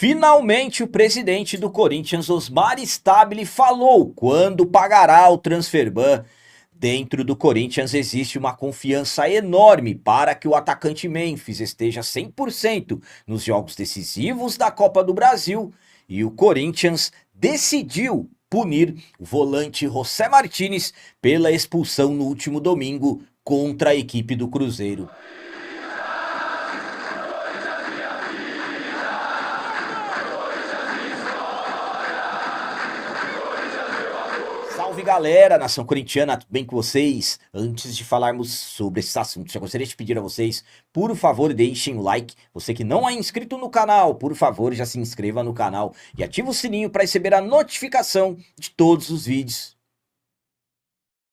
Finalmente, o presidente do Corinthians, Osmar Stabile, falou quando pagará o transferban. Dentro do Corinthians existe uma confiança enorme para que o atacante Memphis esteja 100% nos jogos decisivos da Copa do Brasil. E o Corinthians decidiu punir o volante José Martínez pela expulsão no último domingo contra a equipe do Cruzeiro. Salve galera, nação corintiana, tudo bem com vocês? Antes de falarmos sobre esses assuntos, já gostaria de pedir a vocês, por favor, deixem o like. Você que não é inscrito no canal, por favor, já se inscreva no canal e ative o sininho para receber a notificação de todos os vídeos.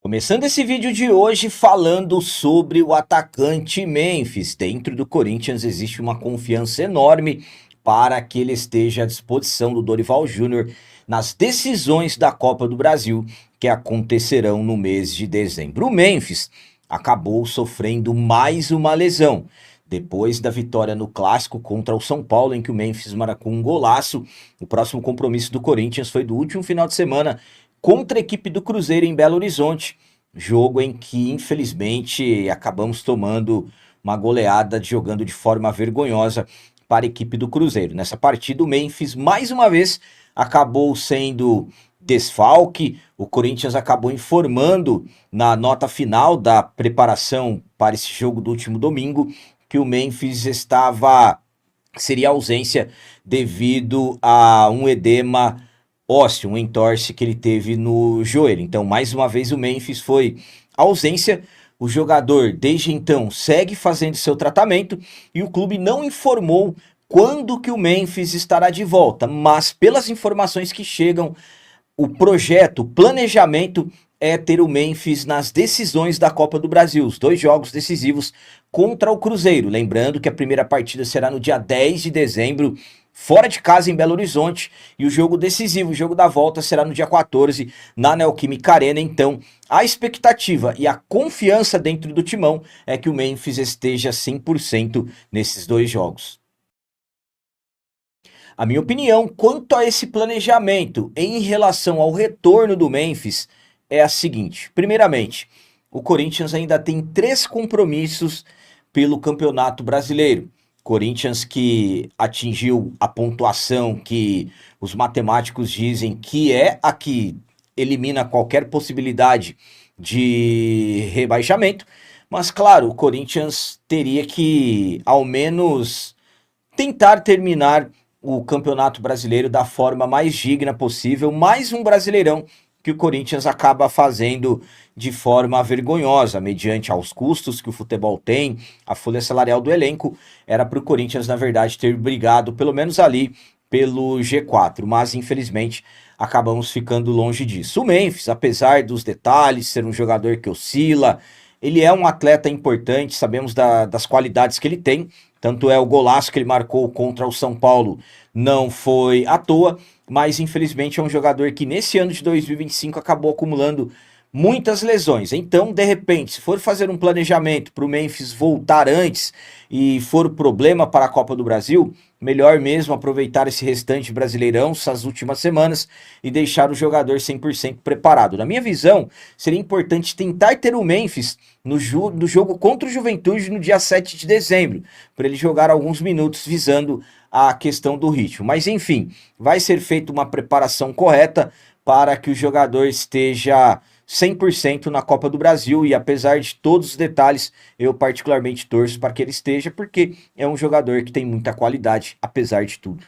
Começando esse vídeo de hoje falando sobre o atacante Memphis. Dentro do Corinthians existe uma confiança enorme para que ele esteja à disposição do Dorival Júnior nas decisões da Copa do Brasil que acontecerão no mês de dezembro. O Memphis acabou sofrendo mais uma lesão. Depois da vitória no Clássico contra o São Paulo, em que o Memphis marcou um golaço, o próximo compromisso do Corinthians foi do último final de semana contra a equipe do Cruzeiro em Belo Horizonte. Jogo em que, infelizmente, acabamos tomando uma goleada, jogando de forma vergonhosa para a equipe do Cruzeiro. Nessa partida, o Memphis, mais uma vez, acabou sendo desfalque. O Corinthians acabou informando na nota final da preparação para esse jogo do último domingo que o Memphis seria ausência devido a um edema ósseo, um entorse que ele teve no joelho. Então, mais uma vez, o Memphis foi ausência. O jogador, desde então, segue fazendo seu tratamento e o clube não informou quando que o Memphis estará de volta, mas pelas informações que chegam, o projeto, o planejamento é ter o Memphis nas decisões da Copa do Brasil, os 2 jogos decisivos contra o Cruzeiro. Lembrando que a primeira partida será no dia 10 de dezembro, fora de casa em Belo Horizonte, e o jogo decisivo, o jogo da volta, será no dia 14 na Neoquímica Arena. Então, a expectativa e a confiança dentro do timão é que o Memphis esteja 100% nesses 2 jogos. A minha opinião quanto a esse planejamento em relação ao retorno do Memphis é a seguinte. Primeiramente, o Corinthians ainda tem 3 compromissos pelo Campeonato Brasileiro. Corinthians que atingiu a pontuação que os matemáticos dizem que é a que elimina qualquer possibilidade de rebaixamento. Mas claro, o Corinthians teria que ao menos tentar terminar o Campeonato Brasileiro da forma mais digna possível. Mais um Brasileirão que o Corinthians acaba fazendo de forma vergonhosa, mediante aos custos que o futebol tem, a folha salarial do elenco. Era para o Corinthians, na verdade, ter brigado pelo menos ali pelo G4, mas infelizmente acabamos ficando longe disso. O Memphis, apesar dos detalhes, ser um jogador que oscila, ele é um atleta importante, sabemos das qualidades que ele tem. Tanto é o golaço que ele marcou contra o São Paulo não foi à toa, mas infelizmente é um jogador que nesse ano de 2025 acabou acumulando muitas lesões. Então, de repente, se for fazer um planejamento para o Memphis voltar antes e for problema para a Copa do Brasil, melhor mesmo aproveitar esse restante Brasileirão, essas últimas semanas, e deixar o jogador 100% preparado. Na minha visão, seria importante tentar ter o Memphis no jogo contra o Juventude no dia 7 de dezembro, para ele jogar alguns minutos visando a questão do ritmo. Mas enfim, vai ser feita uma preparação correta para que o jogador esteja 100% na Copa do Brasil, e apesar de todos os detalhes, eu particularmente torço para que ele esteja, porque é um jogador que tem muita qualidade, apesar de tudo.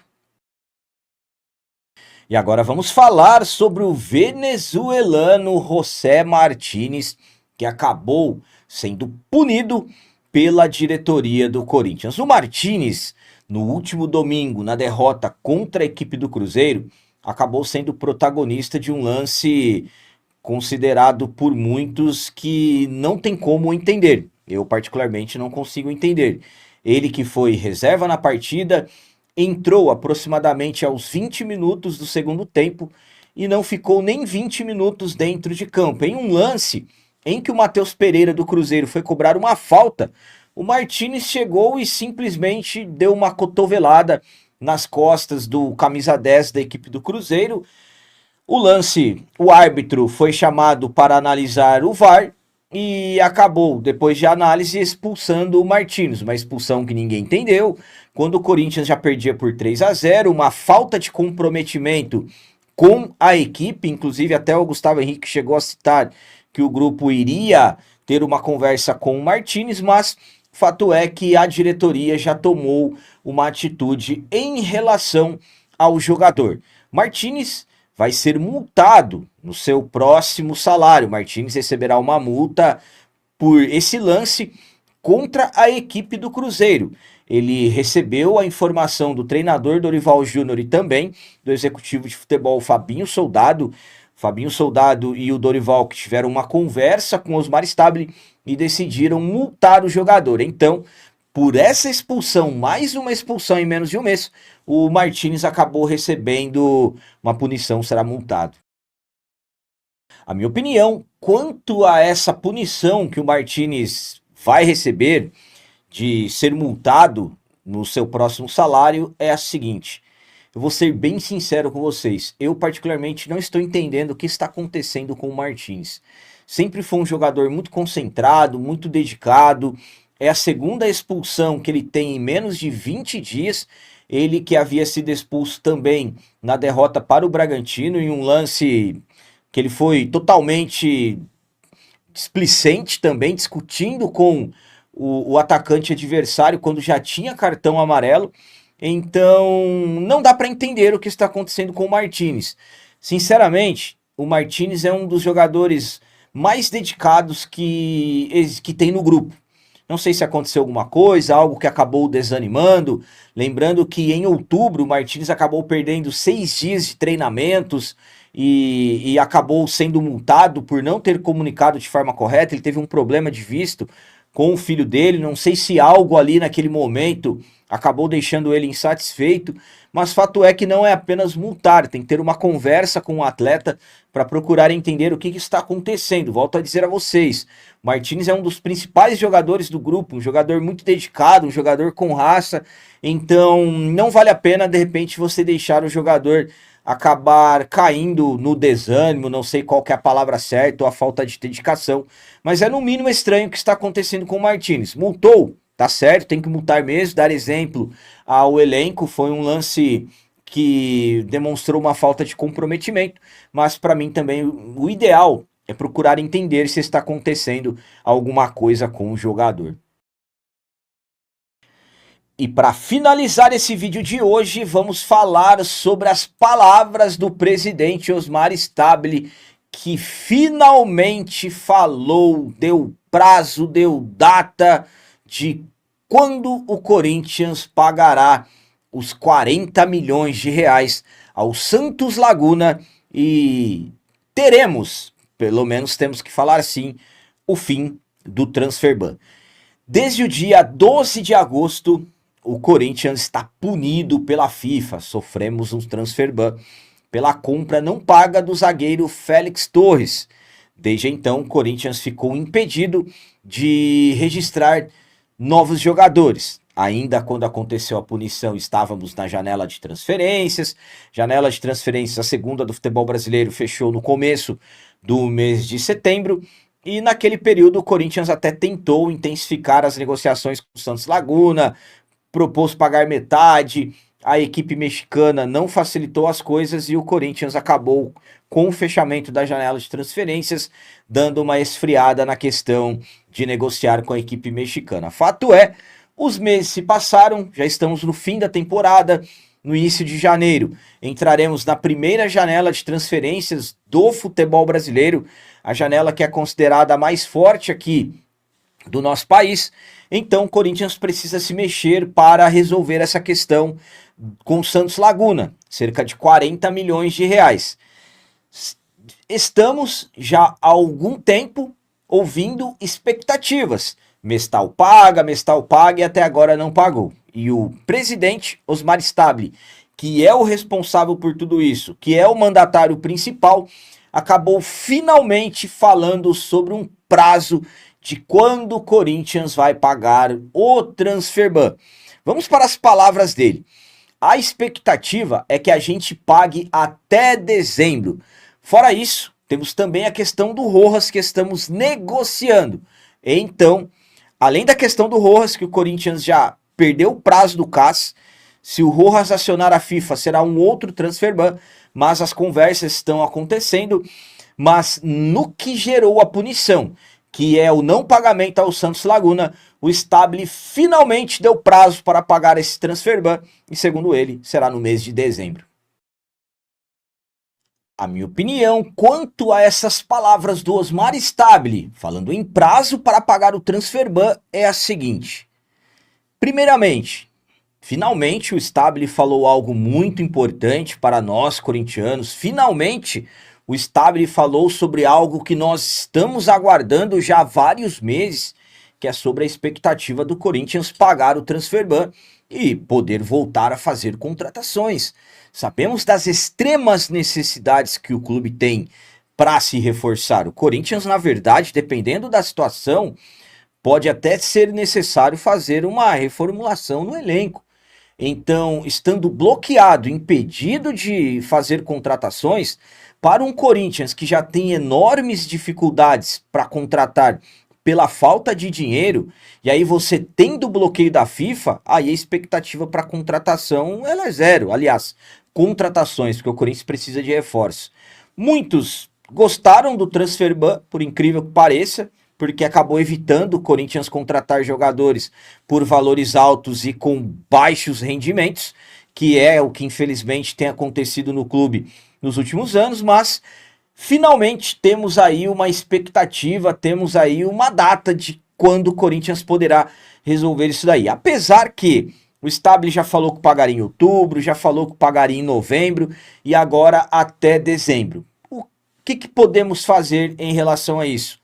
E agora vamos falar sobre o venezuelano José Martínez, que acabou sendo punido pela diretoria do Corinthians. O Martínez, no último domingo, na derrota contra a equipe do Cruzeiro, acabou sendo protagonista de um lance considerado por muitos que não tem como entender. Eu particularmente não consigo entender. Ele que foi reserva na partida, entrou aproximadamente aos 20 minutos do segundo tempo e não ficou nem 20 minutos dentro de campo. Em um lance em que o Matheus Pereira do Cruzeiro foi cobrar uma falta, o Martínez chegou e simplesmente deu uma cotovelada nas costas do camisa 10 da equipe do Cruzeiro. O lance, o árbitro foi chamado para analisar o VAR e acabou, depois de análise, expulsando o Martins. Uma expulsão que ninguém entendeu, quando o Corinthians já perdia por 3-0, uma falta de comprometimento com a equipe, inclusive até o Gustavo Henrique chegou a citar que o grupo iria ter uma conversa com o Martins, mas fato é que a diretoria já tomou uma atitude em relação ao jogador. Martins vai ser multado no seu próximo salário. Martins receberá uma multa por esse lance contra a equipe do Cruzeiro. Ele recebeu a informação do treinador Dorival Júnior e também do executivo de futebol Fabinho Soldado. Fabinho Soldado e o Dorival que tiveram uma conversa com Osmar Stabile e decidiram multar o jogador. Então, por essa expulsão, mais uma expulsão em menos de um mês, o Martins acabou recebendo uma punição, será multado. A minha opinião quanto a essa punição que o Martins vai receber de ser multado no seu próximo salário é a seguinte. Eu vou ser bem sincero com vocês. Eu particularmente não estou entendendo o que está acontecendo com o Martins. Sempre foi um jogador muito concentrado, muito dedicado. É a segunda expulsão que ele tem em menos de 20 dias. Ele que havia sido expulso também na derrota para o Bragantino em um lance que ele foi totalmente displicente também, discutindo com o atacante adversário quando já tinha cartão amarelo. Então, não dá para entender o que está acontecendo com o Martins. Sinceramente, o Martins é um dos jogadores mais dedicados que tem no grupo. Não sei se aconteceu alguma coisa, algo que acabou desanimando. Lembrando que em outubro o Martins acabou perdendo 6 dias de treinamentos e acabou sendo multado por não ter comunicado de forma correta. Ele teve um problema de visto com o filho dele. Não sei se algo ali naquele momento acabou deixando ele insatisfeito, mas fato é que não é apenas multar, tem que ter uma conversa com o atleta para procurar entender o que está acontecendo. Volto a dizer a vocês, Martins é um dos principais jogadores do grupo, um jogador muito dedicado, um jogador com raça, então não vale a pena de repente você deixar o jogador acabar caindo no desânimo, não sei qual que é a palavra certa, ou a falta de dedicação, mas é no mínimo estranho o que está acontecendo com o Martins. Multou? Tá certo, tem que multar mesmo, dar exemplo ao elenco, foi um lance que demonstrou uma falta de comprometimento, mas para mim também o ideal é procurar entender se está acontecendo alguma coisa com o jogador. E para finalizar esse vídeo de hoje, vamos falar sobre as palavras do presidente Osmar Stabile, que finalmente falou, deu prazo, deu data de quando o Corinthians pagará os 40 milhões de reais ao Santos Laguna e teremos, pelo menos temos que falar assim, o fim do transfer ban. Desde o dia 12 de agosto, o Corinthians está punido pela FIFA, sofremos um transfer ban pela compra não paga do zagueiro Félix Torres. Desde então, o Corinthians ficou impedido de registrar novos jogadores. Ainda quando aconteceu a punição, estávamos na janela de transferências. Janela de transferências, a segunda do futebol brasileiro, fechou no começo do mês de setembro. E naquele período o Corinthians até tentou intensificar as negociações com o Santos Laguna, propôs pagar metade. A equipe mexicana não facilitou as coisas e o Corinthians acabou com o fechamento da janela de transferências, dando uma esfriada na questão de negociar com a equipe mexicana. Fato é, os meses se passaram, já estamos no fim da temporada, no início de janeiro. Entraremos na primeira janela de transferências do futebol brasileiro, a janela que é considerada a mais forte aqui do nosso país. Então o Corinthians precisa se mexer para resolver essa questão com o Santos Laguna, cerca de 40 milhões de reais. Estamos já há algum tempo ouvindo expectativas. Mestal paga e até agora não pagou. E o presidente Osmar Stabile, que é o responsável por tudo isso, que é o mandatário principal, acabou finalmente falando sobre um prazo de quando o Corinthians vai pagar o transfer ban. Vamos para as palavras dele. A expectativa é que a gente pague até dezembro. Fora isso, temos também a questão do Rojas que estamos negociando. Então, além da questão do Rojas, que o Corinthians já perdeu o prazo do CAS, se o Rojas acionar a FIFA será um outro transfer ban, mas as conversas estão acontecendo. Mas no que gerou a punição, que é o não pagamento ao Santos Laguna, o Stabile finalmente deu prazo para pagar esse transfer ban e, segundo ele, será no mês de dezembro. A minha opinião quanto a essas palavras do Osmar Stabile, falando em prazo para pagar o transfer ban, é a seguinte. Primeiramente, finalmente o Stabile falou algo muito importante para nós corintianos. Finalmente o Stabile falou sobre algo que nós estamos aguardando já há vários meses, que é sobre a expectativa do Corinthians pagar o transfer ban e poder voltar a fazer contratações. Sabemos das extremas necessidades que o clube tem para se reforçar. O Corinthians, na verdade, dependendo da situação, pode até ser necessário fazer uma reformulação no elenco. Então, estando bloqueado, impedido de fazer contratações, para um Corinthians que já tem enormes dificuldades para contratar pela falta de dinheiro, e aí você tendo o bloqueio da FIFA, aí a expectativa para contratação ela é zero. Aliás, contratações, porque o Corinthians precisa de reforço. Muitos gostaram do transfer ban, por incrível que pareça, porque acabou evitando o Corinthians contratar jogadores por valores altos e com baixos rendimentos, que é o que infelizmente tem acontecido no clube nos últimos anos, mas finalmente temos aí uma expectativa, temos aí uma data de quando o Corinthians poderá resolver isso daí. Apesar que o Stabile já falou que pagaria em outubro, já falou que pagaria em novembro e agora até dezembro. O que podemos fazer em relação a isso?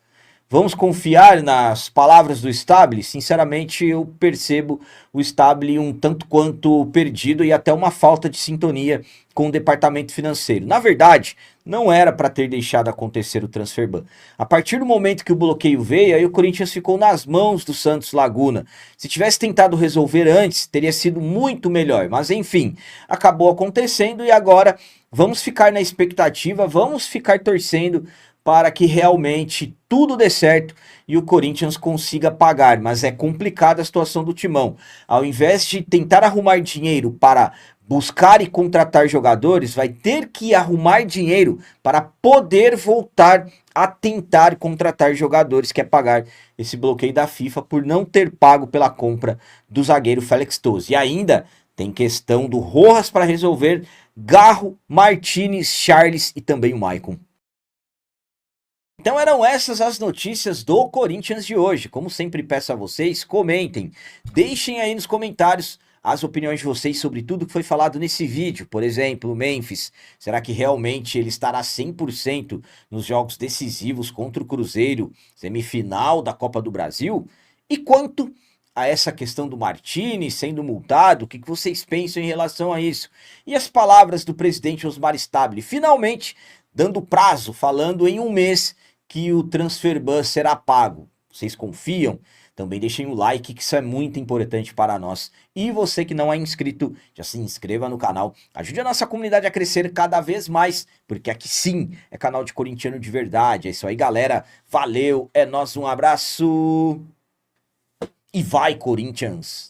Vamos confiar nas palavras do Stabile? Sinceramente, eu percebo o Stabile um tanto quanto perdido e até uma falta de sintonia com o departamento financeiro. Na verdade, não era para ter deixado acontecer o transfer ban. A partir do momento que o bloqueio veio, aí o Corinthians ficou nas mãos do Santos Laguna. Se tivesse tentado resolver antes, teria sido muito melhor. Mas enfim, acabou acontecendo e agora vamos ficar na expectativa, vamos ficar torcendo para que realmente tudo dê certo e o Corinthians consiga pagar, mas é complicada a situação do Timão. Ao invés de tentar arrumar dinheiro para buscar e contratar jogadores, vai ter que arrumar dinheiro para poder voltar a tentar contratar jogadores, que é pagar esse bloqueio da FIFA por não ter pago pela compra do zagueiro Félix Torres. E ainda tem questão do Rojas para resolver, Garro, Martinez, Charles e também o Maicon. Então eram essas as notícias do Corinthians de hoje. Como sempre peço a vocês, comentem, deixem aí nos comentários as opiniões de vocês sobre tudo que foi falado nesse vídeo. Por exemplo, o Memphis, será que realmente ele estará 100% nos jogos decisivos contra o Cruzeiro, semifinal da Copa do Brasil? E quanto a essa questão do Martini sendo multado, o que vocês pensam em relação a isso? E as palavras do presidente Osmar Stabile, finalmente dando prazo, falando em um mês que o transfer ban será pago. Vocês confiam? Também deixem o like, que isso é muito importante para nós. E você que não é inscrito, já se inscreva no canal. Ajude a nossa comunidade a crescer cada vez mais, porque aqui sim é canal de corintiano de verdade. É isso aí, galera. Valeu, é nóis, um abraço. E vai, Corinthians!